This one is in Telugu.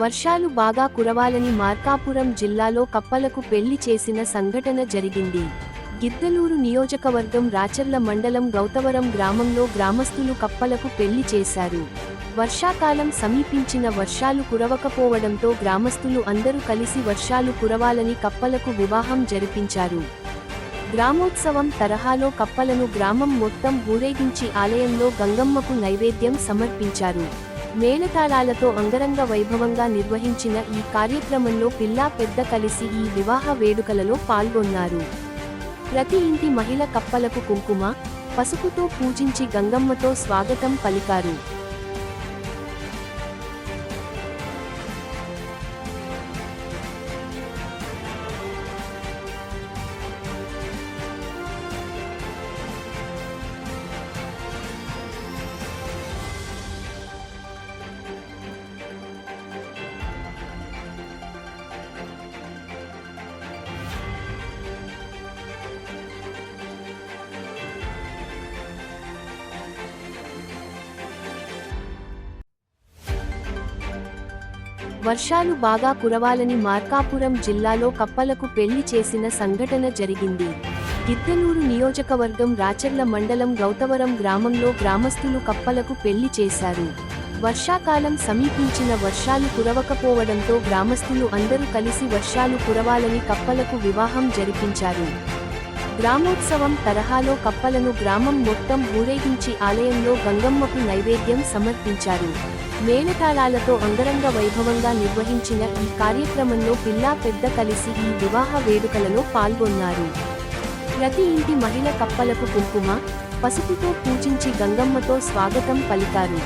వర్షాలు బాగా కురవాలని మార్కాపురం జిల్లాలో కప్పలకు పెళ్లి చేసిన సంఘటన జరిగింది. గిద్దలూరు నియోజకవర్గం రాచర్ల మండలం గౌతవరం గ్రామంలో గ్రామస్తులు కప్పలకు పెళ్లి చేశారు. వర్షాకాలం సమీపించిన వర్షాలు కురవకపోవడంతో గ్రామస్తులు అందరూ కలిసి వర్షాలు కురవాలని కప్పలకు వివాహం జరిపించారు. గ్రామోత్సవం తరహాలో కప్పలను గ్రామం మొత్తం ఊరేగించి ఆలయంలో గంగమ్మకు నైవేద్యం సమర్పించారు. మేళతాళాలతో అంగరంగ వైభవంగా నిర్వహించిన ఈ కార్యక్రమంలో పిల్లా పెద్ద కలిసి ఈ వివాహ వేడుకలలో పాల్గొన్నారు. ప్రతి ఇంటి మహిళ కప్పలకు కుంకుమ, పసుపుతో పూజించి గంగమ్మతో స్వాగతం పలికారు. వర్షాలు బాగా కురవాలని మార్కాపురం జిల్లాలో కప్పలకు పెళ్లి చేసిన సంఘటన జరిగింది. గిద్దలూరు నియోజకవర్గం రాచర్ల మండలం గౌతవరం గ్రామంలో గ్రామస్తులు కప్పలకు పెళ్లి చేశారు. వర్షాకాలం సమీపించిన వర్షాలు కురవకపోవడంతో గ్రామస్తులు అందరూ కలిసి వర్షాలు కురవాలని కప్పలకు వివాహం జరిపించారు. గ్రామోత్సవం తరహాలో కప్పలను గ్రామం మొత్తం ఊరేగించి ఆలయంలో గంగమ్మకు నైవేద్యం సమర్పించారు. మేళతాళాలతో అంగరంగ వైభవంగా నిర్వహించిన ఈ కార్యక్రమంలో పిల్లా పెద్ద కలిసి ఈ వివాహ వేడుకలలో పాల్గొన్నారు. ప్రతి ఇంటి మహిళ కప్పలకు కుంకుమ, పసుపుతో పూజించి గంగమ్మతో స్వాగతం పలికారు.